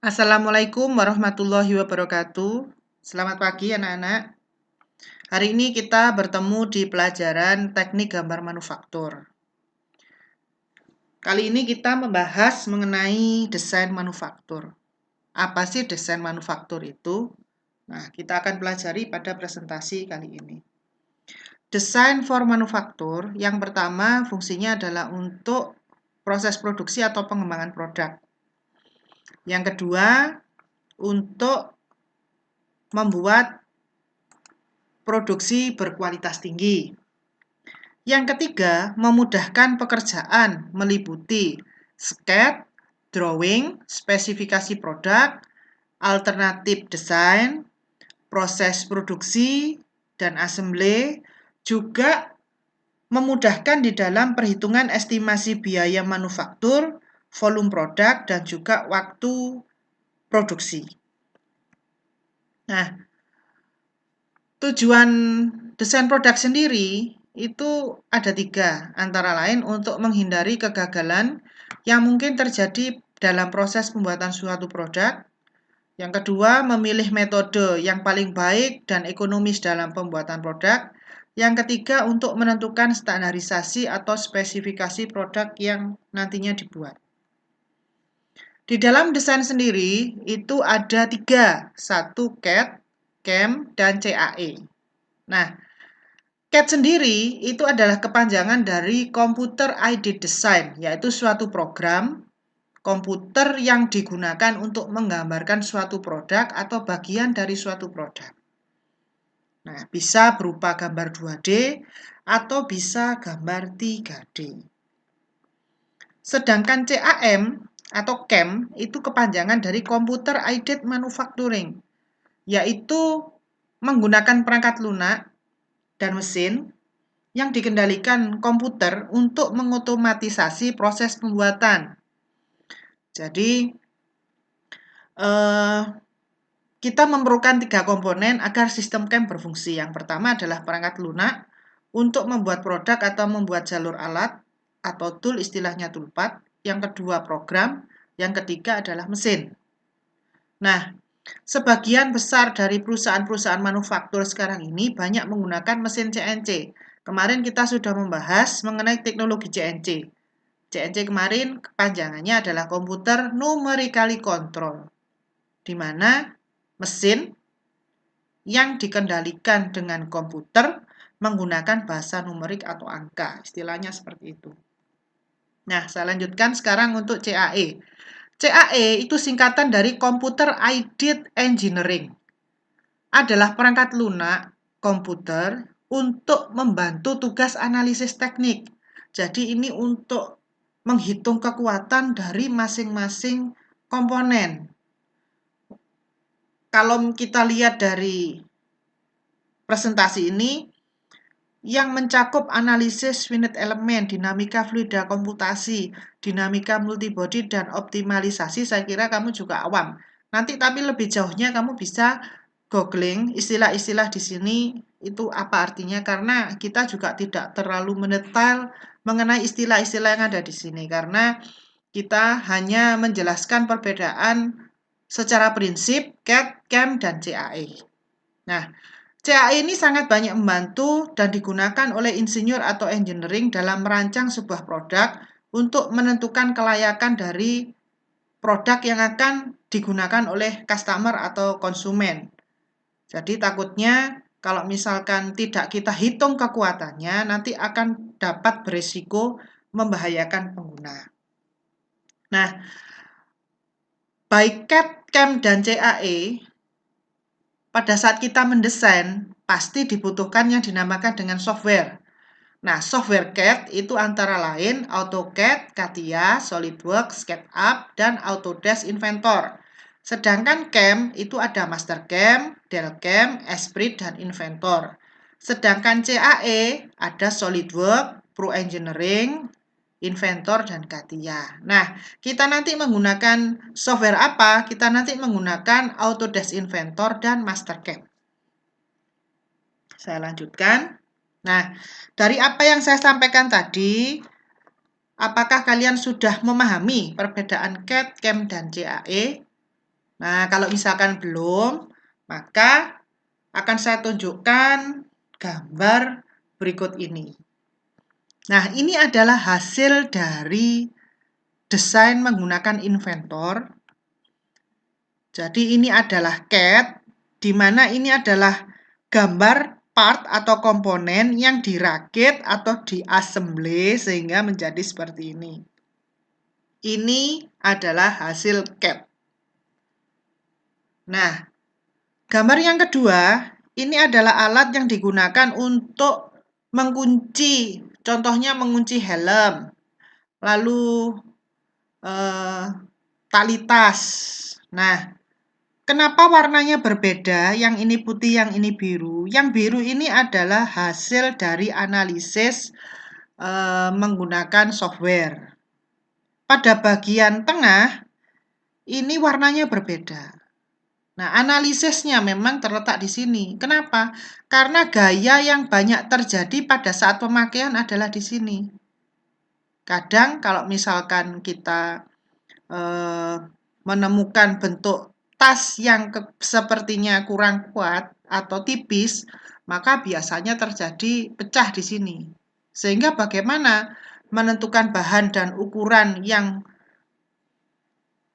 Assalamualaikum warahmatullahi wabarakatuh. Selamat pagi anak-anak. Hari ini kita bertemu di pelajaran teknik gambar manufaktur. Kali ini kita membahas mengenai desain manufaktur. Apa sih desain manufaktur itu? Nah, kita akan pelajari pada presentasi kali ini. Desain for manufaktur yang pertama fungsinya adalah untuk proses produksi atau pengembangan produk. Yang kedua, untuk membuat produksi berkualitas tinggi. Yang ketiga, memudahkan pekerjaan meliputi sketch, drawing, spesifikasi produk, alternatif desain, proses produksi, dan assembly, juga memudahkan di dalam perhitungan estimasi biaya manufaktur, volume produk, dan juga waktu produksi. Nah, tujuan desain produk sendiri itu ada 3, antara lain untuk menghindari kegagalan yang mungkin terjadi dalam proses pembuatan suatu produk. Yang kedua, memilih metode yang paling baik dan ekonomis dalam pembuatan produk. Yang ketiga, untuk menentukan standarisasi atau spesifikasi produk yang nantinya dibuat. Di dalam desain sendiri itu ada 3, 1 CAD, CAM, dan CAE. Nah, CAD sendiri itu adalah kepanjangan dari Computer Aided Design, yaitu suatu program komputer yang digunakan untuk menggambarkan suatu produk atau bagian dari suatu produk. Nah, bisa berupa gambar 2D atau bisa gambar 3D. Sedangkan CAM atau CAM itu kepanjangan dari Computer Aided Manufacturing, yaitu menggunakan perangkat lunak dan mesin yang dikendalikan komputer untuk mengotomatisasi proses pembuatan. Jadi, kita memerlukan 3 komponen agar sistem CAM berfungsi. Yang pertama adalah perangkat lunak untuk membuat produk atau membuat jalur alat atau tool, istilahnya toolpath. Yang kedua program, yang ketiga adalah mesin. Nah, sebagian besar dari perusahaan-perusahaan manufaktur sekarang ini banyak menggunakan mesin CNC. Kemarin kita sudah membahas mengenai teknologi CNC. CNC kemarin kepanjangannya adalah Computer Numerically Control, di mana mesin yang dikendalikan dengan komputer menggunakan bahasa numerik atau angka. Istilahnya seperti itu. Nah, saya lanjutkan sekarang untuk CAE. CAE itu singkatan dari Computer Aided Engineering. Adalah perangkat lunak komputer untuk membantu tugas analisis teknik. Jadi ini untuk menghitung kekuatan dari masing-masing komponen. Kalau kita lihat dari presentasi ini, yang mencakup analisis finite element, dinamika fluida komputasi, dinamika multibody, dan optimalisasi, saya kira kamu juga awam. Nanti tapi lebih jauhnya kamu bisa googling istilah-istilah di sini itu apa artinya, karena kita juga tidak terlalu mendetail mengenai istilah-istilah yang ada di sini, karena kita hanya menjelaskan perbedaan secara prinsip CAD, CAM, dan CAE. Nah, CAE ini sangat banyak membantu dan digunakan oleh insinyur atau engineering dalam merancang sebuah produk untuk menentukan kelayakan dari produk yang akan digunakan oleh customer atau konsumen. Jadi takutnya kalau misalkan tidak kita hitung kekuatannya, nanti akan dapat berisiko membahayakan pengguna. Nah, baik CAD, CAM, dan CAE, pada saat kita mendesain, pasti dibutuhkan yang dinamakan dengan software. Nah, software CAD itu antara lain AutoCAD, CATIA, SolidWorks, SketchUp, dan Autodesk Inventor. Sedangkan CAM itu ada MasterCam, Delcam, Esprit, dan Inventor. Sedangkan CAE ada SolidWorks, Pro Engineering, Inventor, dan CATIA. Nah, kita nanti menggunakan software apa? Kita nanti menggunakan Autodesk Inventor dan MasterCam. Saya lanjutkan. Nah, dari apa yang saya sampaikan tadi, apakah kalian sudah memahami perbedaan CAD, CAM, dan CAE? Nah, kalau misalkan belum, maka akan saya tunjukkan gambar berikut ini. Nah, ini adalah hasil dari desain menggunakan Inventor. Jadi ini adalah CAD, di mana ini adalah gambar part atau komponen yang dirakit atau diassemble sehingga menjadi seperti ini. Ini adalah hasil CAD. Nah, gambar yang kedua, ini adalah alat yang digunakan untuk mengunci, contohnya mengunci helm, lalu tali tas. Nah, kenapa warnanya berbeda? Yang ini putih, yang ini biru. Yang biru ini adalah hasil dari analisis menggunakan software. Pada bagian tengah, ini warnanya berbeda. Nah, analisisnya memang terletak di sini. Kenapa? Karena gaya yang banyak terjadi pada saat pemakaian adalah di sini. Kadang kalau misalkan kita menemukan bentuk tas yang sepertinya kurang kuat atau tipis, maka biasanya terjadi pecah di sini. Sehingga bagaimana menentukan bahan dan ukuran yang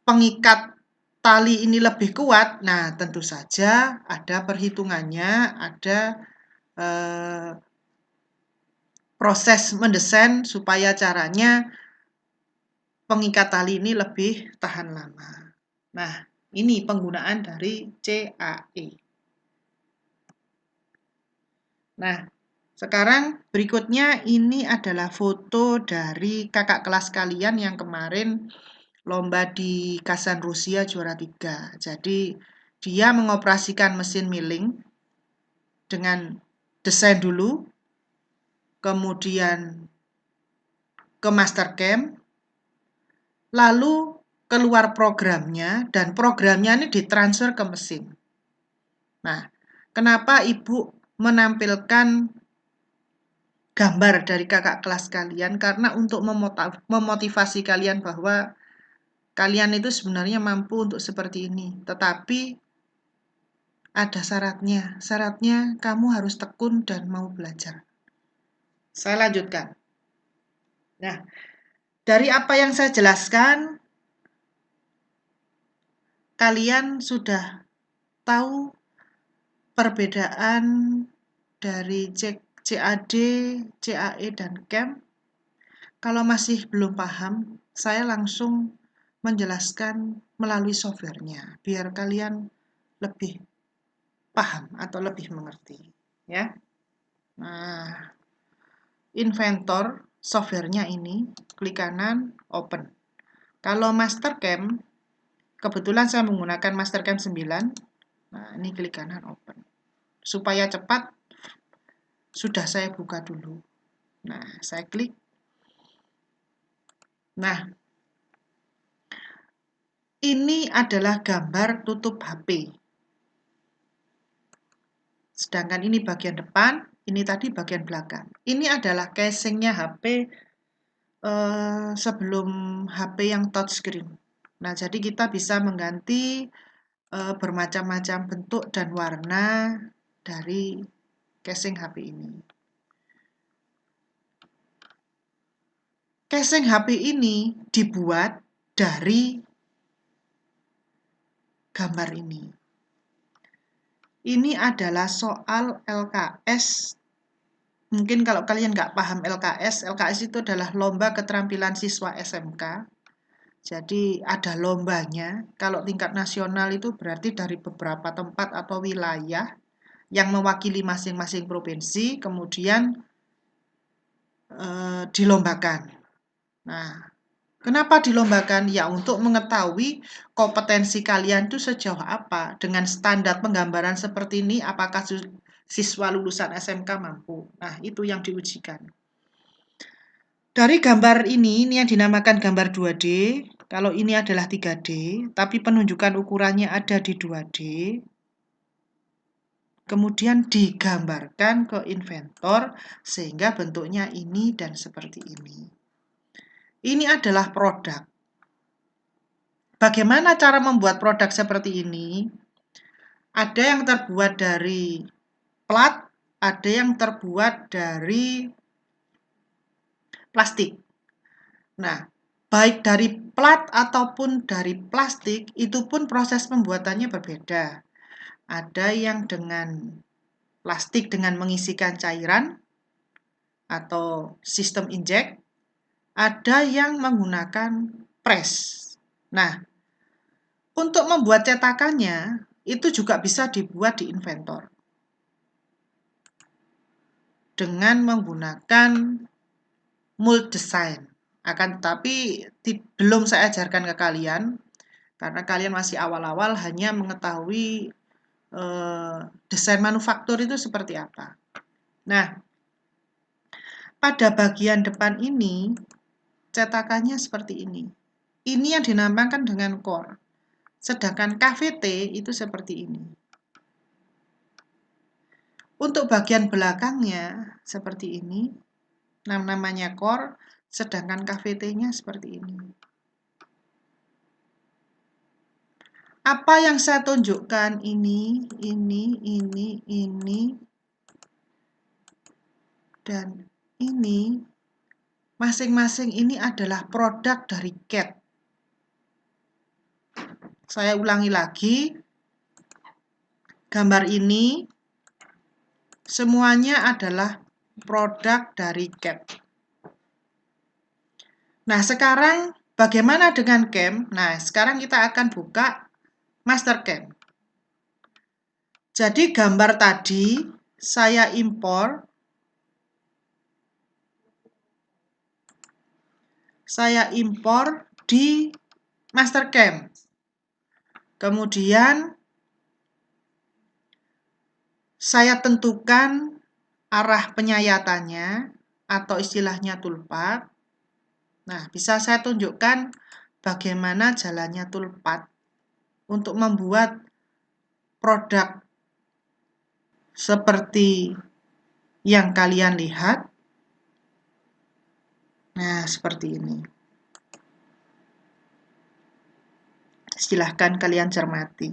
pengikat tali ini lebih kuat? Nah, tentu saja ada perhitungannya, ada proses mendesain supaya caranya pengikat tali ini lebih tahan lama. Nah, ini penggunaan dari CAE. Nah, sekarang berikutnya ini adalah foto dari kakak kelas kalian yang kemarin lomba di Kazan Rusia juara 3. Jadi, dia mengoperasikan mesin milling dengan desain dulu, kemudian ke Mastercam, lalu keluar programnya, dan programnya ini ditransfer ke mesin. Nah, kenapa Ibu menampilkan gambar dari kakak kelas kalian? Karena untuk memotivasi kalian bahwa kalian itu sebenarnya mampu untuk seperti ini. Tetapi ada syaratnya. Syaratnya kamu harus tekun dan mau belajar. Saya lanjutkan. Nah, dari apa yang saya jelaskan, kalian sudah tahu perbedaan dari CAD, CAE, dan CAM. Kalau masih belum paham, saya langsung menjelaskan melalui softwarenya, biar kalian lebih paham atau lebih mengerti. Ya. Nah, Inventor softwarenya ini, klik kanan, open. Kalau Mastercam, kebetulan saya menggunakan Mastercam 9. Nah, ini klik kanan, open. Supaya cepat, sudah saya buka dulu. Nah, saya klik. Nah, ini adalah gambar tutup HP. Sedangkan ini bagian depan, ini tadi bagian belakang. Ini adalah casingnya HP sebelum HP yang touchscreen. Nah, jadi kita bisa mengganti bermacam-macam bentuk dan warna dari casing HP ini. Casing HP ini dibuat dari gambar ini. Ini adalah soal LKS. Mungkin kalau kalian nggak paham LKS itu adalah Lomba Keterampilan Siswa SMK. Jadi ada lombanya. Kalau tingkat nasional itu berarti dari beberapa tempat atau wilayah yang mewakili masing-masing provinsi, kemudian dilombakan. Nah, kenapa dilombakan? Ya, untuk mengetahui kompetensi kalian itu sejauh apa. Dengan standar penggambaran seperti ini, apakah siswa lulusan SMK mampu? Nah, itu yang diujikan. Dari gambar ini yang dinamakan gambar 2D, kalau ini adalah 3D, tapi penunjukan ukurannya ada di 2D, kemudian digambarkan ke Inventor, sehingga bentuknya ini dan seperti ini. Ini adalah produk. Bagaimana cara membuat produk seperti ini? Ada yang terbuat dari plat, ada yang terbuat dari plastik. Nah, baik dari plat ataupun dari plastik, itu pun proses pembuatannya berbeda. Ada yang dengan plastik dengan mengisikan cairan atau sistem injek, ada yang menggunakan press. Nah, untuk membuat cetakannya, itu juga bisa dibuat di inventor dengan menggunakan mold design. Akan tetapi belum saya ajarkan ke kalian, karena kalian masih awal-awal hanya mengetahui desain manufaktur itu seperti apa. Nah, pada bagian depan ini, cetakannya seperti ini. Ini yang dinamakan dengan core. Sedangkan KVT itu seperti ini. Untuk bagian belakangnya seperti ini, namanya core, sedangkan KVT-nya seperti ini. Apa yang saya tunjukkan ini, dan ini, masing-masing ini adalah produk dari CAD. Saya ulangi lagi, gambar ini semuanya adalah produk dari CAD. Nah, sekarang bagaimana dengan CAM? Nah, sekarang kita akan buka Mastercam. Jadi gambar tadi saya impor. Di Mastercam. Kemudian saya tentukan arah penyayatannya atau istilahnya toolpath. Nah, bisa saya tunjukkan bagaimana jalannya toolpath untuk membuat produk seperti yang kalian lihat. Nah, seperti ini. Silahkan kalian cermati.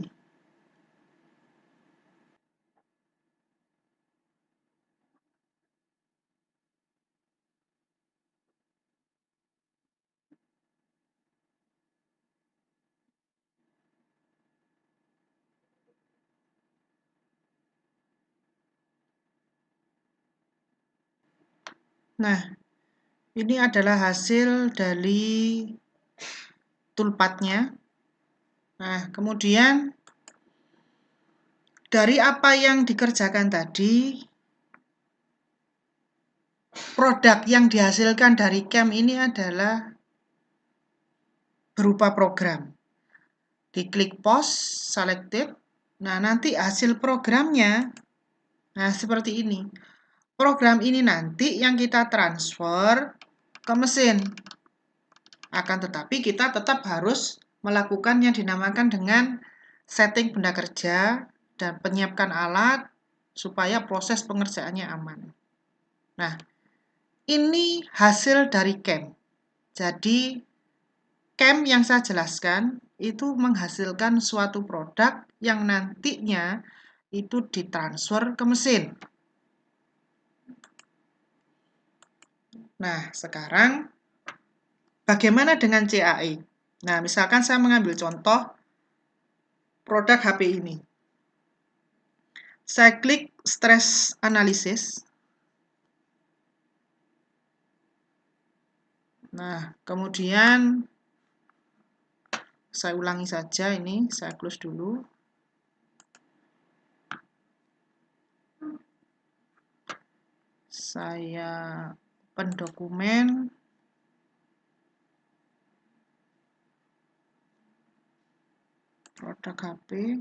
Nah, ini adalah hasil dari toolpath-nya. Nah, kemudian dari apa yang dikerjakan tadi, produk yang dihasilkan dari CAM ini adalah berupa program. Diklik post, selected. Nah, nanti hasil programnya, nah seperti ini. Program ini nanti yang kita transfer ke mesin. Akan tetapi kita tetap harus melakukan yang dinamakan dengan setting benda kerja dan penyiapkan alat supaya proses pengerjaannya aman. Nah, ini hasil dari CAM. Jadi, CAM yang saya jelaskan itu menghasilkan suatu produk yang nantinya itu ditransfer ke mesin. Nah, sekarang bagaimana dengan CAE? Nah, misalkan saya mengambil contoh produk HP ini. Saya klik stress analysis. Nah, kemudian saya ulangi saja ini, saya close dulu. Saya open dokumen. Produk HP.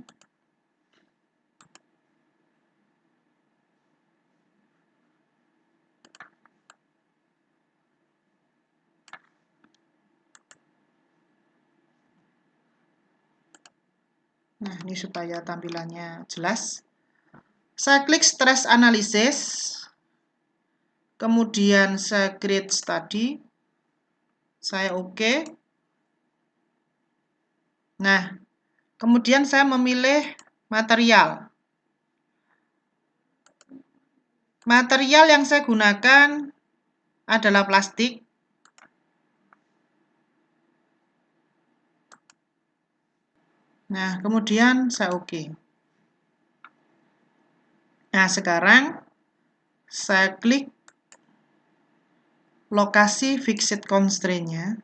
Nah, ini supaya tampilannya jelas. Saya klik stress analysis. Kemudian saya create study. Saya oke. Nah, kemudian saya memilih material. Material yang saya gunakan adalah plastik. Nah, kemudian saya oke. Nah, sekarang saya klik lokasi fixed constraint-nya.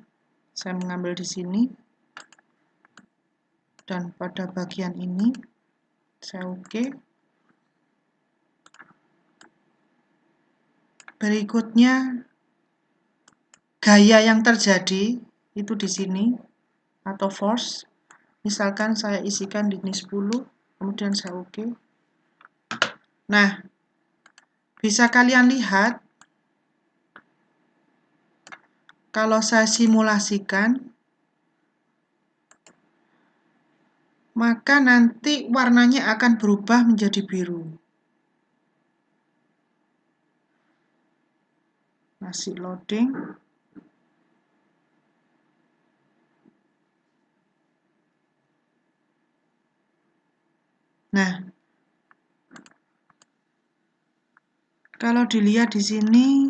Saya mengambil di sini. Dan pada bagian ini, saya oke. Berikutnya, gaya yang terjadi itu di sini, atau force. Misalkan saya isikan di sini 10, kemudian saya oke. Nah, bisa kalian lihat, kalau saya simulasikan, maka nanti warnanya akan berubah menjadi biru. Masih loading. Nah, kalau dilihat di sini,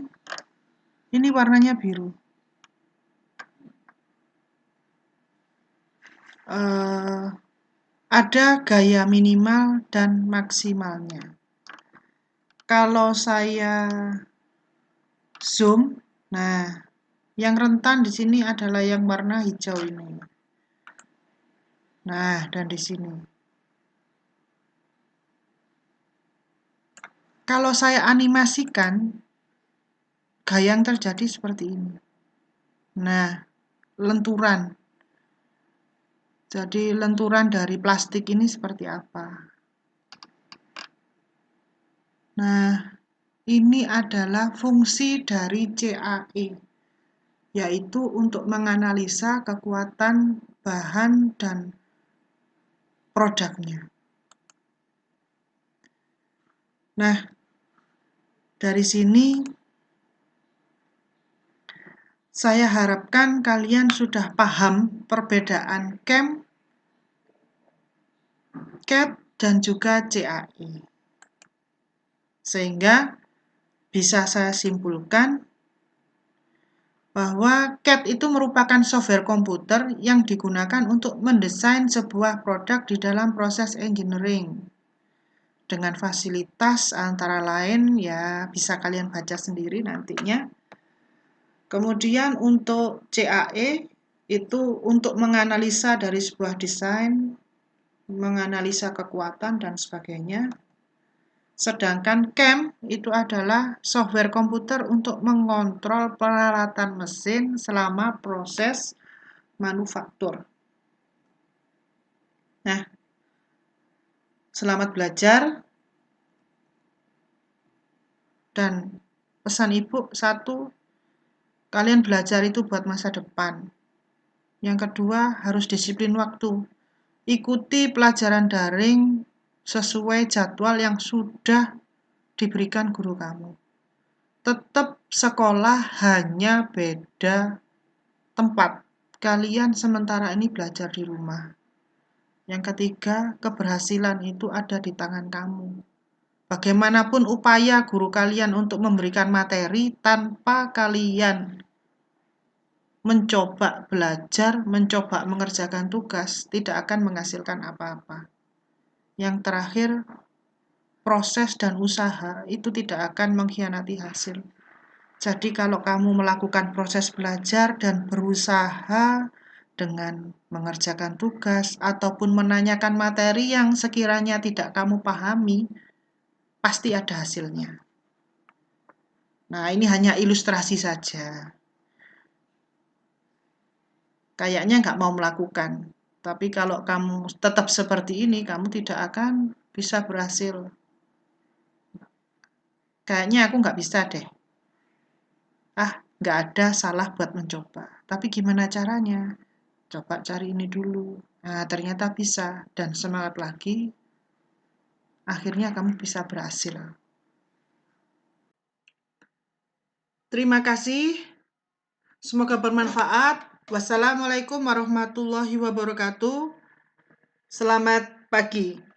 ini warnanya biru. Ada gaya minimal dan maksimalnya. Kalau saya zoom, nah, yang rentan di sini adalah yang warna hijau ini. Nah, dan di sini. Kalau saya animasikan, gaya yang terjadi seperti ini. Nah, lenturan. Jadi lenturan dari plastik ini seperti apa? Nah, ini adalah fungsi dari CAE, yaitu untuk menganalisa kekuatan bahan dan produknya. Nah, dari sini saya harapkan kalian sudah paham perbedaan CAM, CAD, dan juga CAE. Sehingga bisa saya simpulkan bahwa CAD itu merupakan software komputer yang digunakan untuk mendesain sebuah produk di dalam proses engineering. Dengan fasilitas antara lain, ya bisa kalian baca sendiri nantinya. Kemudian untuk CAE itu untuk menganalisa dari sebuah desain, menganalisa kekuatan dan sebagainya. Sedangkan CAM itu adalah software komputer untuk mengontrol peralatan mesin selama proses manufaktur. Nah, selamat belajar. Dan pesan ibu satu, kalian belajar itu buat masa depan. Yang kedua, harus disiplin waktu. Ikuti pelajaran daring sesuai jadwal yang sudah diberikan guru kamu. Tetap sekolah, hanya beda tempat. Kalian sementara ini belajar di rumah. Yang ketiga, keberhasilan itu ada di tangan kamu. Bagaimanapun upaya guru kalian untuk memberikan materi, tanpa kalian mencoba belajar, mencoba mengerjakan tugas, tidak akan menghasilkan apa-apa. Yang terakhir, proses dan usaha itu tidak akan mengkhianati hasil. Jadi kalau kamu melakukan proses belajar dan berusaha dengan mengerjakan tugas ataupun menanyakan materi yang sekiranya tidak kamu pahami, pasti ada hasilnya. Nah, ini hanya ilustrasi saja. Kayaknya nggak mau melakukan. Tapi kalau kamu tetap seperti ini, kamu tidak akan bisa berhasil. Kayaknya aku nggak bisa deh. Nggak ada salah buat mencoba. Tapi gimana caranya? Coba cari ini dulu. Nah, ternyata bisa. Dan semangat lagi, akhirnya kamu bisa berhasil. Terima kasih. Semoga bermanfaat. Wassalamualaikum warahmatullahi wabarakatuh. Selamat pagi.